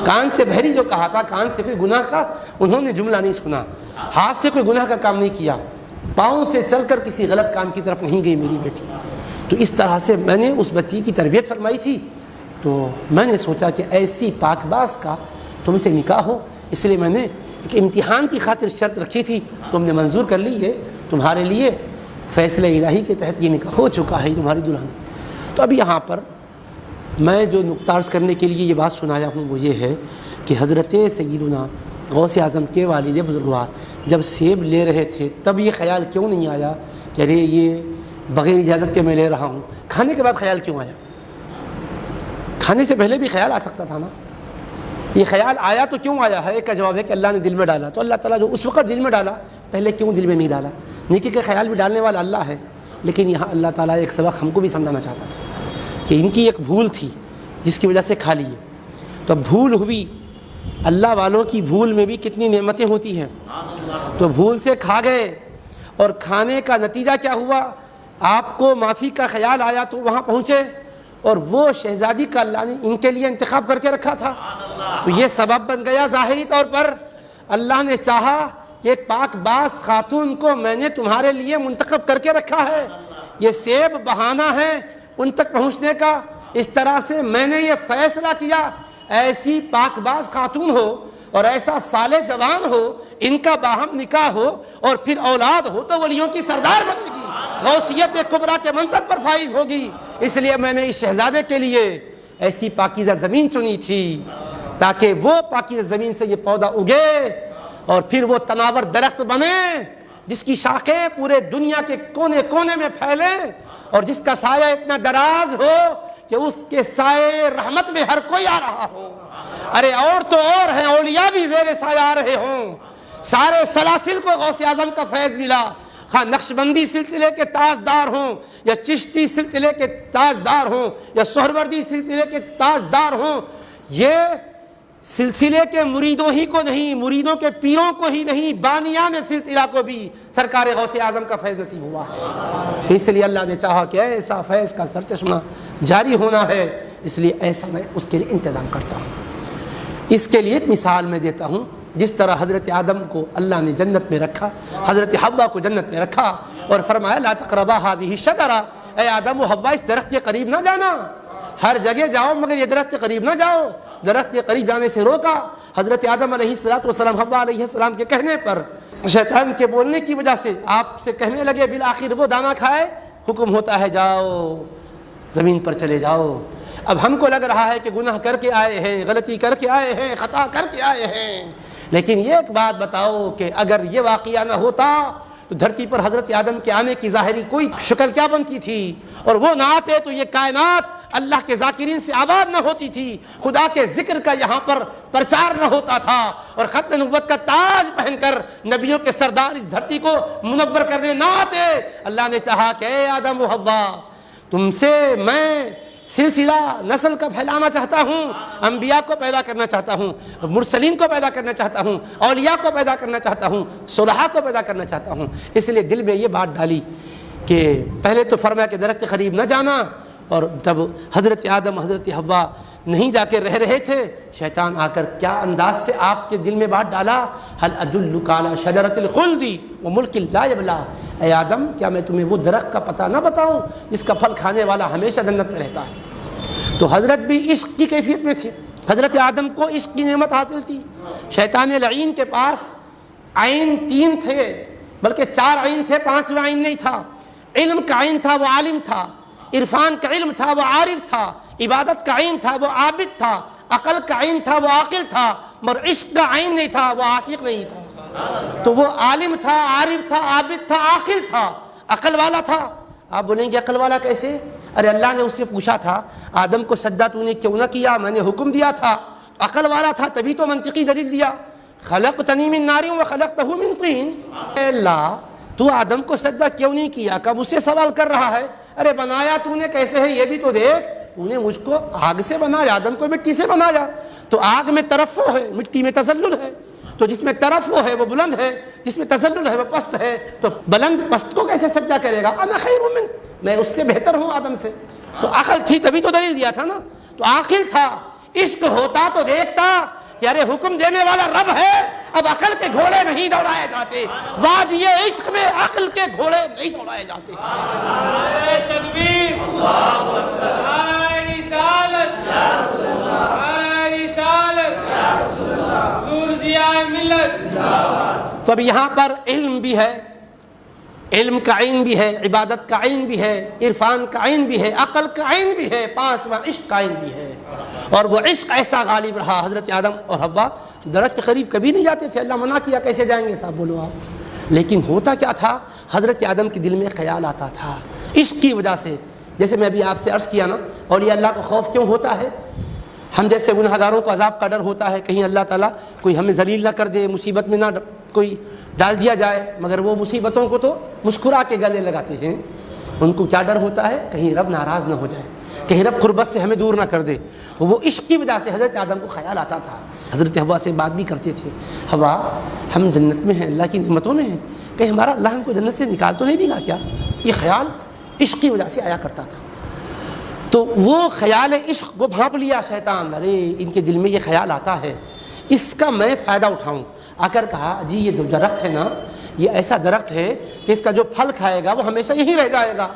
کان سے بہری جو کہا تھا، کان سے کوئی گناہ کا انہوں نے جملہ نہیں سنا، ہاتھ سے کوئی گناہ کا کام نہیں کیا، پاؤں سے چل کر کسی غلط کام کی طرف نہیں گئی میری بیٹی۔ تو اس طرح سے میں نے اس بچی کی تربیت فرمائی تھی، تو میں نے سوچا کہ ایسی پاک باز کا تم سے نکاح ہو، اس لیے میں نے ایک امتحان کی خاطر شرط رکھی تھی، تم نے منظور کر لی ہے، تمہارے لیے فیصلہ الہی کے تحت یہ نکاح ہو چکا ہے تمہاری دلہن۔ تو اب یہاں پر میں جو نقطہ عرض کرنے کے لیے یہ بات سنایا ہوں وہ یہ ہے کہ حضرت سیدنا غوث اعظم کے والد بزرگوار جب سیب لے رہے تھے تب یہ خیال کیوں نہیں آیا کہ ارے یہ بغیر اجازت کے میں لے رہا ہوں؟ کھانے کے بعد خیال کیوں آیا؟ کھانے سے پہلے بھی خیال آ سکتا تھا نا۔ یہ خیال آیا تو کیوں آیا ہے؟ ایک کا جواب ہے کہ اللہ نے دل میں ڈالا، تو اللہ تعالیٰ جو اس وقت دل میں ڈالا پہلے کیوں دل میں نہیں ڈالا؟ نیکی کے خیال بھی ڈالنے والا اللہ ہے، لیکن یہاں اللہ تعالیٰ ایک سبق ہم کو بھی سمجھانا چاہتا تھا کہ ان کی ایک بھول تھی جس کی وجہ سے کھا لیے، تو بھول ہوئی، اللہ والوں کی بھول میں بھی کتنی نعمتیں ہوتی ہیں، تو بھول سے کھا گئے، اور کھانے کا نتیجہ کیا ہوا؟ آپ کو معافی کا خیال آیا تو وہاں پہنچے، اور وہ شہزادی کا اللہ نے ان کے لیے انتخاب کر کے رکھا تھا، تو یہ سبب بن گیا ظاہری طور پر۔ اللہ نے چاہا کہ ایک پاک باز خاتون کو میں نے تمہارے لیے منتخب کر کے رکھا ہے، یہ سیب بہانہ ہے ان تک پہنچنے کا، اس طرح سے میں نے یہ فیصلہ کیا ایسی پاک باز خاتون ہو اور ایسا صالح جوان ہو، ان کا باہم نکاح ہو اور پھر اولاد ہو تو ولیوں کی سردار بنے گی، غوثیت کبریٰ کے منصب پر فائز ہوگی۔ اس لیے میں نے اس شہزادے کے لیے ایسی پاکیزہ زمین چنی تھی تاکہ وہ پاکیزہ زمین سے یہ پودا اگے اور پھر وہ تناور درخت بنے جس کی شاخیں پورے دنیا کے کونے کونے میں پھیلیں اور جس کا سایہ اتنا دراز ہو کہ اس کے سائے رحمت میں ہر کوئی آ رہا ہو. ارے اور تو اور ہیں، اولیاء بھی زیر سایہ آ رہے ہوں. سارے سلاسل کو غوث اعظم کا فیض ملا، خواہ نقشبندی سلسلے کے تاجدار ہوں یا چشتی سلسلے کے تاجدار ہوں یا سہروردی سلسلے کے تاجدار ہوں. یہ سلسلے کے مریدوں ہی کو نہیں، مریدوں کے پیروں کو ہی نہیں، بانیان سلسلہ کو بھی سرکار غوث اعظم کا فیض نصیب ہوا ہے. اس لیے اللہ نے چاہا کہ ایسا فیض کا سرچشمہ جاری ہونا ہے، اس لیے ایسا میں اس کے لیے انتظام کرتا ہوں. اس کے لیے ایک مثال میں دیتا ہوں. جس طرح حضرت آدم کو اللہ نے جنت میں رکھا، حضرت حوا کو جنت میں رکھا اور فرمایا لا تقربا هذه الشجرہ، اے آدم و حوا اس درخت کے قریب نہ جانا. ہر جگہ جاؤ مگر یہ درخت کے قریب نہ جاؤ. درخت کے قریب جانے سے روکا. حضرت آدم علیہ السلام حوا علیہ السلام کے کہنے پر، شیطان کے بولنے کی وجہ سے آپ سے کہنے لگے، بالآخر وہ دانہ کھائے. حکم ہوتا ہے جاؤ زمین پر چلے جاؤ. اب ہم کو لگ رہا ہے کہ گناہ کر کے آئے ہیں، غلطی کر کے آئے ہیں، خطا کر کے آئے ہیں، لیکن یہ ایک بات بتاؤ کہ اگر یہ واقعہ نہ ہوتا تو دھرتی پر حضرت آدم کے آنے کی ظاہری کوئی شکل کیا بنتی تھی، اور وہ نہ آتے تو یہ کائنات اللہ کے ذاکرین سے آباد نہ ہوتی تھی، خدا کے ذکر کا یہاں پر پرچار نہ ہوتا تھا، اور ختم نبوت کا تاج پہن کر نبیوں کے سردار اس دھرتی کو منور کرنے نہ آتے. اللہ نے چاہا کہ اے آدم و حوا، تم سے میں سلسلہ نسل کا پھیلانا چاہتا ہوں، انبیاء کو پیدا کرنا چاہتا ہوں، مرسلین کو پیدا کرنا چاہتا ہوں، اولیاء کو پیدا کرنا چاہتا ہوں، صلحاء کو پیدا کرنا چاہتا ہوں. اس لیے دل میں یہ بات ڈالی کہ پہلے تو فرمایا کہ درخت کے قریب نہ جانا، اور جب حضرت آدم حضرت حوا نہیں جا کے رہ رہے تھے، شیطان آ کر کیا انداز سے آپ کے دل میں بات ڈالا، هل ادلک علی شجرۃ الخلد وملک لا یبلی. اے آدم، کیا میں تمہیں وہ درخت کا پتہ نہ بتاؤں جس کا پھل کھانے والا ہمیشہ جنت میں رہتا ہے. تو حضرت بھی عشق کی کیفیت میں تھے. حضرت آدم کو عشق کی نعمت حاصل تھی. شیطان لعین کے پاس عین 3 تھے، بلکہ 4 عین تھے، 5واں عین نہیں تھا. علم کا عین تھا، وہ عالم تھا. عرفان کا علم تھا، وہ عارف تھا. عبادت کا عین تھا، وہ عابد تھا. عقل کا عین تھا، وہ عاقل تھا. مگر عشق کا عین نہیں تھا، وہ عاشق نہیں تھا. تو وہ عالم تھا، عارف تھا، عابد تھا، عاقل تھا، عقل والا تھا. آپ بولیں گے عقل والا کیسے؟ ارے اللہ نے اس سے پوچھا تھا، آدم کو سجدہ تو نے کیوں نہ کیا؟ میں نے حکم دیا تھا. عقل والا تھا تبھی تو منطقی دلیل دیا. خلقتنی من نار وخلقتہ من طین. اے اللہ، تو آدم کو سجدہ کیوں نہیں کیا؟ کب اس سے سوال کر رہا ہے. ارے بنایا تو نے کیسے ہے یہ بھی تو دیکھ. تو نے مجھ کو آگ سے بنایا، آدم کو مٹی سے بنایا. تو آگ میں ترفع ہے، مٹی میں تذلل ہے. تو جس میں ترفع ہے وہ بلند ہے، جس میں تذلل ہے وہ پست ہے. تو بلند پست کو کیسے سجدہ کرے گا؟ انا خیر منہ، میں اس سے بہتر ہوں آدم سے. تو عقل تھی تبھی تو دلیل دیا تھا نا. تو عاقل تھا. عشق ہوتا تو دیکھتا کہ ارے حکم دینے والا رب ہے، اب عقل کے گھوڑے نہیں دوڑائے جاتے. وادی عشق میں عقل کے گھوڑے نہیں دوڑائے جاتے. نعرہ تکبیر، اللہ اکبر، نعرہ رسالت، یا رسول اللہ، نعرہ رسالت، یا رسول اللہ، حضور ضیاء ملت. تو اب یہاں پر علم بھی ہے، علم کا عین بھی ہے، عبادت کا عین بھی ہے، عرفان کا عین بھی ہے، عقل کا عین بھی ہے، 5واں عشق کا عین بھی ہے. اور وہ عشق ایسا غالب رہا. حضرت آدم اور حوا درخت کے قریب کبھی نہیں جاتے تھے. اللہ منع کیا، کیسے جائیں گے صاحب بولو آپ. لیکن ہوتا کیا تھا، حضرت آدم کے دل میں خیال آتا تھا عشق کی وجہ سے. جیسے میں ابھی آپ سے عرض کیا نا، اور یہ اللہ کو خوف کیوں ہوتا ہے؟ ہم جیسے گنہگاروں کو عذاب کا ڈر ہوتا ہے، کہیں اللہ تعالیٰ کوئی ہمیں ذلیل نہ کر دے، مصیبت میں نہ کوئی ڈال دیا جائے. مگر وہ مصیبتوں کو تو مسکرا کے گلے لگاتے ہیں. ان کو کیا ڈر ہوتا ہے؟ کہیں رب ناراض نہ ہو جائے، کہیں رب قربت سے ہمیں دور نہ کر دے. وہ عشق کی وجہ سے حضرت آدم کو خیال آتا تھا. حضرت حوا سے بات بھی کرتے تھے، حوا ہم جنت میں ہیں، اللہ کی نعمتوں میں ہیں، کہیں ہمارا اللہ ہم کو جنت سے نکال تو نہیں دیگا کیا؟ یہ خیال عشق کی وجہ سے آیا کرتا تھا. تو وہ خیال عشق کو بھانپ لیا شیطان. ارے ان کے دل میں یہ خیال آتا ہے، اس کا میں فائدہ اٹھاؤں. آ کر کہا جی یہ جو درخت ہے نا، یہ ایسا درخت ہے کہ اس کا جو پھل کھائے گا وہ ہمیشہ یہیں رہ جائے گا.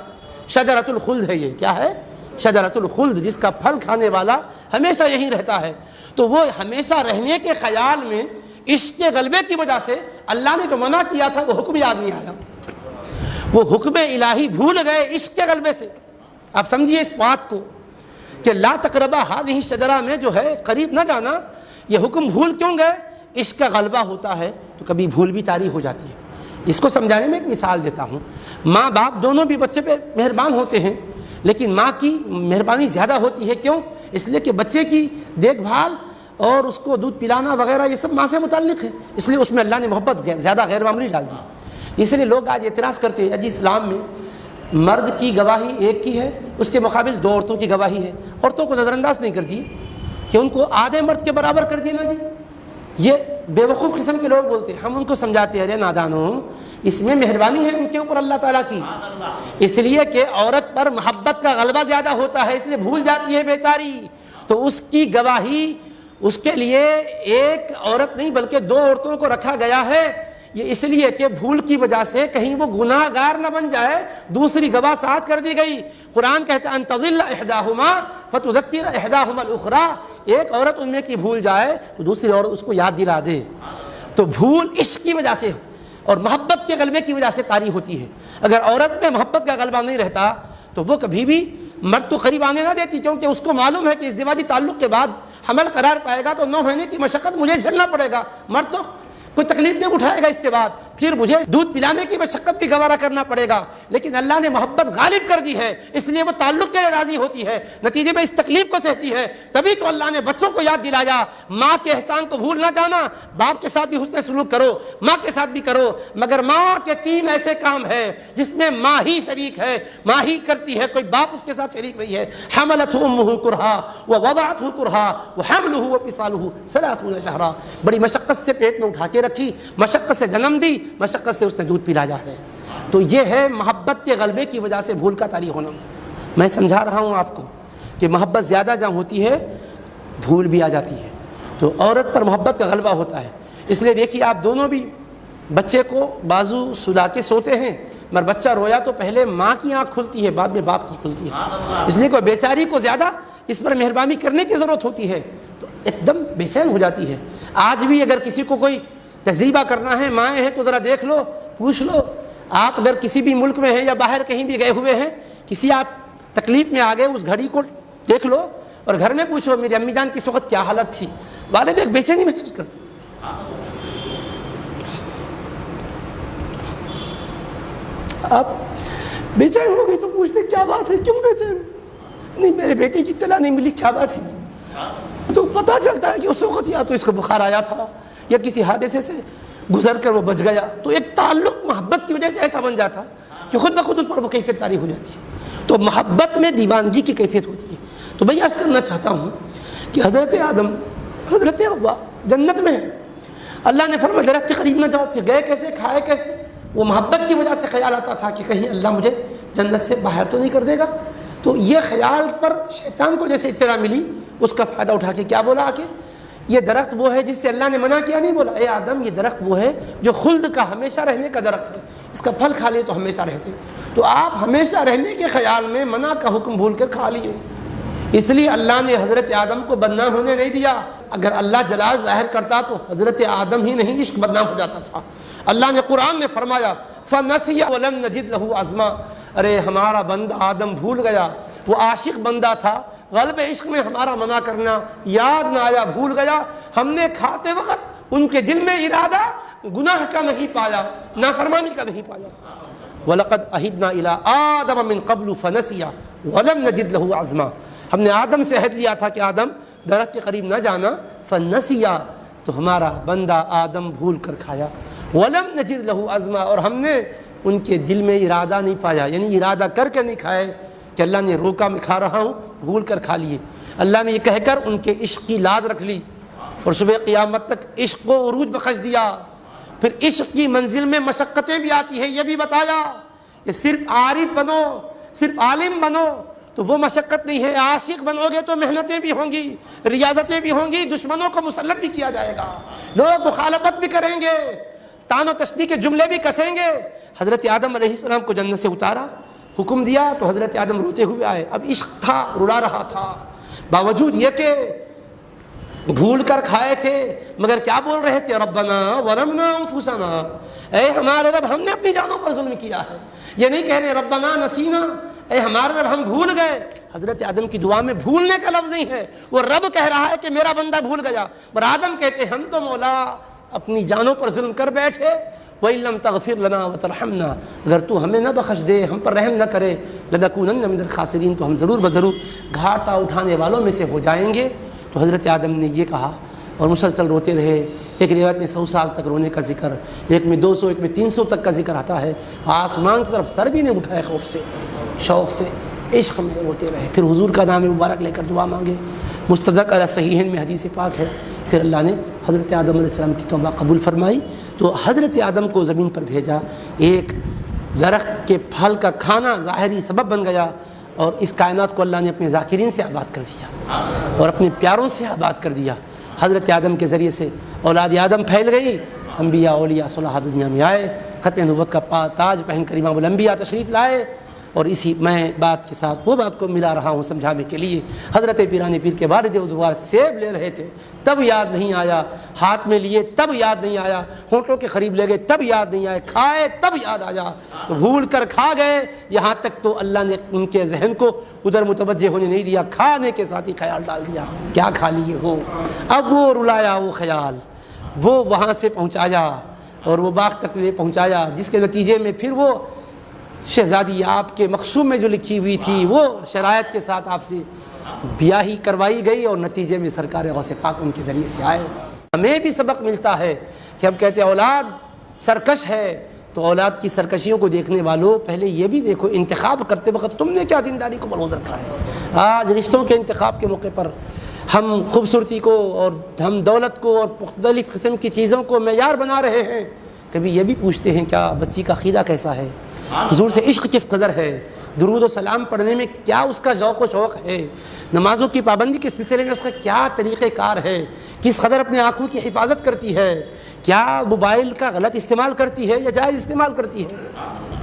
شجرۃ الخلد ہے. یہ کیا ہے؟ شجرۃ الخلد، جس کا پھل کھانے والا ہمیشہ یہیں رہتا ہے. تو وہ ہمیشہ رہنے کے خیال میں عشق کے غلبے کی وجہ سے اللہ نے جو منع کیا تھا وہ حکم یاد نہیں آیا. وہ حکم الہی بھول گئے عشق کے غلبے سے. آپ سمجھیے اس بات کو کہ لا تقربا هذه الشجرہ میں جو ہے قریب نہ جانا، یہ حکم بھول کیوں گئے؟ عشق کا غلبہ ہوتا ہے تو کبھی بھول بھی طاری ہو جاتی ہے. اس کو سمجھانے میں ایک مثال دیتا ہوں. ماں باپ دونوں بھی بچے پہ مہربان ہوتے ہیں، لیکن ماں کی مہربانی زیادہ ہوتی ہے. کیوں؟ اس لیے کہ بچے کی دیکھ بھال اور اس کو دودھ پلانا وغیرہ یہ سب ماں سے متعلق ہے، اس لیے اس میں اللہ نے محبت زیادہ غیر معمولی ڈال دی. اس لیے لوگ آج اعتراض کرتے ہیں جی اسلام میں مرد کی گواہی ایک کی ہے، اس کے مقابل 2 عورتوں کی گواہی ہے. عورتوں کو نظر انداز نہیں کر دی کہ ان کو آدھے مرد کے برابر کر دینا. جی یہ بے وقوف قسم کے لوگ بولتے ہیں. ہم ان کو سمجھاتے ہیں ارے نادانوں، اس میں مہربانی ہے ان کے اوپر اللہ تعالیٰ کی، اس لیے کہ عورت پر محبت کا غلبہ زیادہ ہوتا ہے، اس لیے بھول جاتی ہے بیچاری. تو اس کی گواہی اس کے لیے ایک عورت نہیں بلکہ 2 عورتوں کو رکھا گیا ہے. یہ اس لیے کہ بھول کی وجہ سے کہیں وہ گناہ گار نہ بن جائے، دوسری گواہ ساتھ کر دی گئی. قرآن کہتا ہے ان تضل احداہما فتذکر احداہما الاخری، ایک عورت ان میں کی بھول جائے تو دوسری عورت اس کو یاد دلا دے. تو بھول عشق کی وجہ سے اور محبت کے غلبے کی وجہ سے طاری ہوتی ہے. اگر عورت میں محبت کا غلبہ نہیں رہتا تو وہ کبھی بھی مرد تو قریب آنے نہ دیتی، کیونکہ اس کو معلوم ہے کہ اس ازدواجی تعلق کے بعد حمل قرار پائے گا تو 9 مہینے کی مشقت مجھے جھیلنا پڑے گا. مرد تو کوئی تکلیف نہیں اٹھائے گا، اس کے بعد پھر مجھے دودھ پلانے کی مشقت بھی گوارا کرنا پڑے گا. لیکن اللہ نے محبت غالب کر دی ہے، اس لیے وہ تعلق کے لیے راضی ہوتی ہے، نتیجے میں اس تکلیف کو سہتی ہے. تبھی تو اللہ نے بچوں کو یاد دلایا ماں کے احسان کو بھول نہ جانا. باپ کے ساتھ بھی حسن سلوک کرو، ماں کے ساتھ بھی کرو، مگر ماں کے 3 ایسے کام ہیں جس میں ماں ہی شریک ہے، ماں ہی کرتی ہے، کوئی باپ اس کے ساتھ شریک نہیں ہے. حملته امه کرہا ووضعته کرہا وحمله وفصاله 30 شہرا، بڑی مشقت سے پیٹ میں اٹھا کے رکھی، مشقت سے جنم دی، مشقت سے اس نے دودھ پلایا ہے. تو یہ ہے محبت کے غلبے کی وجہ سے بھول کا طاری ہونا. میں سمجھا رہا ہوں آپ کو کہ محبت زیادہ جہاں ہوتی ہے بھول بھی آ جاتی ہے. تو عورت پر محبت کا غلبہ ہوتا ہے. اس لیے دیکھیے آپ دونوں بھی بچے کو بازو سلا کے سوتے ہیں، مگر بچہ رویا تو پہلے ماں کی آنکھ کھلتی ہے، بعد میں باپ کی کھلتی ہے. اس لیے کوئی بیچاری کو زیادہ اس پر مہربانی کرنے کی ضرورت ہوتی ہے تو ایک دم بے چین ہو جاتی ہے. آج بھی اگر کسی کو کوئی تجزیہ کرنا ہے، مائیں ہیں تو ذرا دیکھ لو، پوچھ لو. آپ اگر کسی بھی ملک میں ہیں یا باہر کہیں بھی گئے ہوئے ہیں، کسی آپ تکلیف میں آ گئے، اس گھڑی کو دیکھ لو اور گھر میں پوچھو میری امی جان کس وقت کیا حالت تھی، والد ایک بے چینی محسوس کرتے. آپ بے چین ہو گئی تو پوچھتے کیا بات ہے، کیوں بے چین؟ نہیں میرے بیٹے کی اطلاع نہیں ملی، کیا بات ہے؟ تو پتہ چلتا ہے کہ اس وقت یا تو اس کو بخار آیا تھا یا کسی حادثے سے گزر کر وہ بچ گیا. تو ایک تعلق محبت کی وجہ سے ایسا بن جاتا کہ خود بخود اس پر وہ کیفیت طاری ہو جاتی ہے. تو محبت میں دیوانگی کی کیفیت ہوتی ہے. تو میں عرض کرنا چاہتا ہوں کہ حضرت آدم، حضرت حوا جنت میں ہیں، اللہ نے فرمایا درخت کے قریب نہ جاؤ. پھر گئے کیسے، کھائے کیسے؟ وہ محبت کی وجہ سے خیال آتا تھا کہ کہیں اللہ مجھے جنت سے باہر تو نہیں کر دے گا. تو یہ خیال پر شیطان کو جیسے اطلاع ملی، اس کا فائدہ اٹھا کے کیا بولا کہ یہ درخت وہ ہے جس سے اللہ نے منع کیا. نہیں بولا اے آدم یہ درخت وہ ہے جو خلد کا ہمیشہ رہنے کا درخت ہے، اس کا پھل کھا لیے تو ہمیشہ رہتے. تو آپ ہمیشہ رہنے کے خیال میں منع کا حکم بھول کر کھا لیے. اس لیے اللہ نے حضرت آدم کو بدنام ہونے نہیں دیا. اگر اللہ جلال ظاہر کرتا تو حضرت آدم ہی نہیں عشق بدنام ہو جاتا تھا. اللہ نے قرآن میں فرمایا فَنَسِيَ وَلَمْ نَجِدْ لَهُ عَزْمًا، ارے ہمارا بندہ آدم بھول گیا، وہ عاشق بندہ تھا، غلب عشق میں ہمارا منع کرنا یاد نہ آیا، بھول گیا. ہم نے کھاتے وقت ان کے دل میں ارادہ گناہ کا نہیں پایا، نافرمانی کا نہیں پایا. وَلَقَدْ أَهِدْنَا إِلَىٰ آدَمَ مِن قَبْلُ فَنَسِيَ وَلَمْ نَجِدْ لَهُ عَزْمًا، ہم نے آدم سے عہد لیا تھا کہ آدم درخت کے قریب نہ جانا. فَنَسِيَ، تو ہمارا بندہ آدم بھول کر کھایا. وَلَمْ نَجِدْ لَهُ عَزْمًا، اور ہم نے ان کے دل میں ارادہ نہیں پایا، یعنی ارادہ کر کے نہیں کھائے کہ اللہ نے روکا میں کھا رہا ہوں، بھول کر کھا لیے. اللہ نے یہ کہہ کر ان کے عشق کی لاز رکھ لی اور صبح قیامت تک عشق کو عروج بخش دیا. پھر عشق کی منزل میں مشقتیں بھی آتی ہیں، یہ بھی بتایا کہ صرف عارف بنو، صرف عالم بنو تو وہ مشقت نہیں ہے، عاشق بنو گے تو محنتیں بھی ہوں گی، ریاضتیں بھی ہوں گی، دشمنوں کو مسلط بھی کیا جائے گا، لوگ مخالفت بھی کریں گے، تان و تشنیع کے جملے بھی کسیں گے. حضرت آدم علیہ السلام کو جنت سے اتارا، حکم دیا تو حضرت آدم روتے ہوئے آئے. اب عشق تھا، رلا رہا تھا، باوجود یہ کہ بھول کر کھائے تھے مگر کیا بول رہے تھے؟ ربنا ظلمنا انفسنا، اے ہمارے رب ہم نے اپنی جانوں پر ظلم کیا ہے. یہ نہیں کہہ رہے ربنا نسینا، اے ہمارے رب ہم بھول گئے. حضرت آدم کی دعا میں بھولنے کا لفظ نہیں ہے، وہ رب کہہ رہا ہے کہ میرا بندہ بھول گیا. اور آدم کہتے ہم تو مولا اپنی جانوں پر ظلم کر بیٹھے، وَإِن لَّمْ تَغْفِرْ لَنَا وَتَرْحَمْنَا، اگر تو ہمیں نہ بخش دے، ہم پر رحم نہ کرے، لَنَكُونَنَّ مِنَ الْخَاسِرِينَ، تو ہم ضرور بضرور گھاٹا اٹھانے والوں میں سے ہو جائیں گے۔ تو حضرت آدم نے یہ کہا اور مسلسل روتے رہے۔ ایک روایت میں 100 سال تک رونے کا ذکر، ایک میں 200، ایک میں 300 تک کا ذکر آتا ہے۔ آسمان کی طرف سر بھی نہیں اٹھائے، خوف سے، شوق سے، عشق میں روتے رہے۔ پھر حضور کا نام مبارک لے کر دعا مانگے۔ مستدرک علی صحیحین میں حدیث پاک ہے۔ پھر اللہ نے حضرت آدم علیہ السلام کی توبہ قبول فرمائی، تو حضرت آدم کو زمین پر بھیجا۔ ایک درخت کے پھل کا کھانا ظاہری سبب بن گیا، اور اس کائنات کو اللہ نے اپنے ذاکرین سے آباد کر دیا اور اپنے پیاروں سے آباد کر دیا۔ حضرت آدم کے ذریعے سے اولاد آدم پھیل گئی، انبیاء اولیاء صلاح دنیا میں آئے، ختم نبوت کا تاج پہن کر امام الانبیاء تشریف لائے۔ اور اسی میں بات کے ساتھ وہ بات کو ملا رہا ہوں سمجھانے کے لیے، حضرت پیران پیر کے والد بزرگوار سیب لے رہے تھے، تب یاد نہیں آیا، ہاتھ میں لیے تب یاد نہیں آیا، ہونٹوں کے قریب لے گئے تب یاد نہیں آئے، کھائے تب یاد آیا، تو بھول کر کھا گئے، یہاں تک تو اللہ نے ان کے ذہن کو ادھر متوجہ ہونے نہیں دیا، کھانے کے ساتھ ہی خیال ڈال دیا کیا کھا لیے ہو۔ اب وہ رلایا وہ خیال، وہ وہاں سے پہنچایا اور وہ باغ تک لے پہنچایا، جس کے نتیجے میں پھر وہ شہزادی آپ کے مقصوم میں جو لکھی ہوئی تھی وہ شرائط کے ساتھ آپ سے بیاہی کروائی گئی، اور نتیجے میں سرکار غوث پاک ان کے ذریعے سے آئے۔ ہمیں بھی سبق ملتا ہے کہ ہم کہتے ہیں اولاد سرکش ہے، تو اولاد کی سرکشیوں کو دیکھنے والوں پہلے یہ بھی دیکھو انتخاب کرتے وقت تم نے کیا دینداری کو ملحوظ رکھا ہے۔ آج رشتوں کے انتخاب کے موقع پر ہم خوبصورتی کو اور ہم دولت کو اور مختلف قسم کی چیزوں کو معیار بنا رہے ہیں، کبھی یہ بھی پوچھتے ہیں کیا بچی کا عقیدہ کیسا ہے، حضور سے عشق کس قدر ہے، درود و سلام پڑھنے میں کیا اس کا ذوق و شوق ہے، نمازوں کی پابندی کے سلسلے میں اس کا کیا طریقہ کار ہے، کس قدر اپنے آنکھوں کی حفاظت کرتی ہے، کیا موبائل کا غلط استعمال کرتی ہے یا جائز استعمال کرتی ہے۔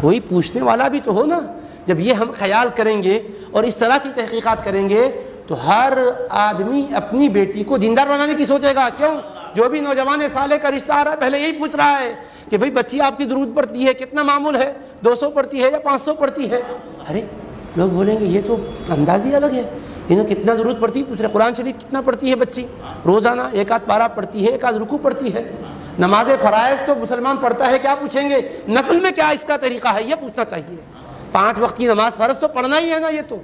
کوئی پوچھنے والا بھی تو ہو نا۔ جب یہ ہم خیال کریں گے اور اس طرح کی تحقیقات کریں گے تو ہر آدمی اپنی بیٹی کو دیندار بنانے کی سوچے گا۔ کیوں؟ جو بھی نوجوان سالے کا رشتہ آ رہا ہے پہلے یہی پوچھ رہا ہے کہ بھئی بچی آپ کی درود پڑھتی ہے، کتنا معمول ہے، 200 پڑھتی ہے یا 500 پڑھتی ہے؟ ارے لوگ بولیں گے یہ تو انداز ہی الگ ہے، انہوں کتنا درود پڑھتی ہے، پوچھ رہے قرآن شریف کتنا پڑھتی ہے بچی، روزانہ 1 آدھ پارہ پڑھتی ہے، 1 آدھ رکوع پڑھتی ہے، نماز فرائض تو مسلمان پڑھتا ہے، کیا پوچھیں گے نفل میں کیا اس کا طریقہ ہے، یہ پوچھنا چاہیے۔ 5 وقت کی نماز فرض تو پڑھنا ہی ہے نا، یہ تو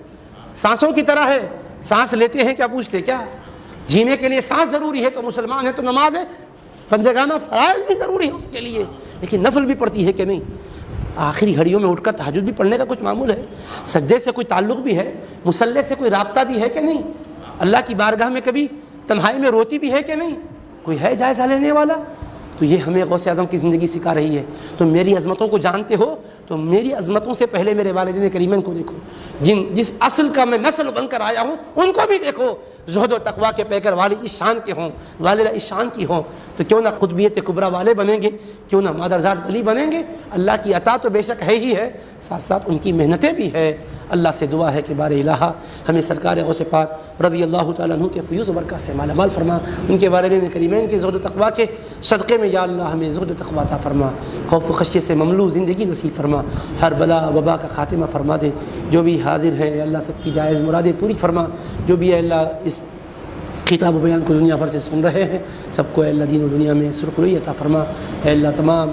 سانسوں کی طرح ہے، سانس لیتے ہیں کیا پوچھتے کیا، جینے کے لیے سانس ضروری ہے تو مسلمان ہے تو نماز ہے، فنجگانہ فرائض بھی ضروری ہے اس کے لیے، لیکن نفل بھی پڑھتی ہے کہ نہیں، آخری گھڑیوں میں اٹھ کر تہجد بھی پڑھنے کا کچھ معمول ہے، سجدے سے کوئی تعلق بھی ہے، مصلی سے کوئی رابطہ بھی ہے کہ نہیں، اللہ کی بارگاہ میں کبھی تنہائی میں روتی بھی ہے کہ نہیں، کوئی ہے جائزہ لینے والا؟ تو یہ ہمیں غوث اعظم کی زندگی سکھا رہی ہے۔ تو میری عظمتوں کو جانتے ہو تو میری عظمتوں سے پہلے میرے والدین کریمین کو دیکھو، جس اصل کا میں نسل بن کر آیا ہوں ان کو بھی دیکھو، زہد و تقویٰ کے پیکر والد اس شان کے ہوں، والدہ اس شان کی ہوں، تو کیوں نہ قطبیت کبریٰ والے بنیں گے، کیوں نہ مادرزاد ولی بنیں گے۔ اللہ کی عطا تو بے شک ہے ہی ہے، ساتھ ساتھ ان کی محنتیں بھی ہے۔ اللہ سے دعا ہے کہ بار الہ ہمیں سرکار غوث پاک رضی اللہ تعالیٰ عنہ کے فیوز و برکات سے مالا مال فرما، ان کے والدین کریمین کے زہد و تقویٰ کے صدقے میں یا اللہ ہمیں زہد و تقویٰ عطا فرما، خوف و خشیت سے مملو زندگی نصیب فرما، ہر بلا وبا کا خاتمہ فرما دے، جو بھی حاضر ہے اللہ سب کی جائز مرادیں پوری فرما، جو بھی ہے اللہ اس خطاب و بیان کو دنیا بھر سے سن رہے ہیں سب کو اے اللہ دین و دنیا میں سرخروئی عطا فرما، اے اللہ تمام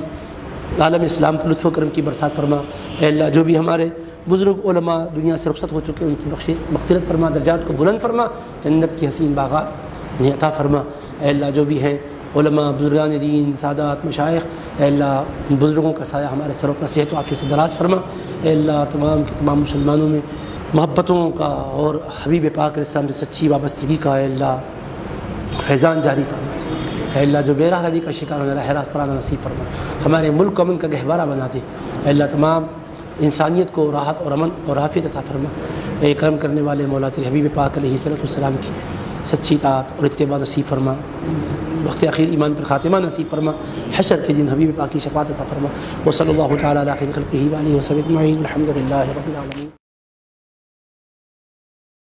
عالم اسلام کو لطف و کرم کی برسات فرما، اے اللہ جو بھی ہمارے بزرگ علماء دنیا سے رخصت ہو چکے ان کی مغفرت فرما، درجات کو بلند فرما، جنت کی حسین باغات انہیں عطا فرما، اے اللہ جو بھی ہیں علماء بزرگان دین سادات مشائخ، اے اللہ ان بزرگوں کا سایہ ہمارے سر پر صحت و عافیت سے دراز فرما، اے اللہ تمام کے تمام مسلمانوں میں محبتوں کا اور حبیب پاک علیہ السلام سے سچی وابستگی کا اے اللہ فیضان جاری فرما، اے اللہ جو بے راہ روی کا شکار ہونے والا حیرات پرانا نصیب فرما، ہمارے ملک کو امن کا گہوارہ بنا دے، اے اللہ تمام انسانیت کو راحت اور امن اور عافیت عطا فرما، اے کرم کرنے والے مولا تیرے حبیب پاک علیہ السلام کی سچی اطاعت اور اتباع نصیب فرما، وقت اخیر ایمان پر خاتمہ نصیب فرما، حشر کے دن حبیب پاک کی شفاعت عطا فرما، وصلی اللہ تعالی علی خیر خلقہ و آلہ و صحبہ اجمعین، الحمد للہ رب العالمین۔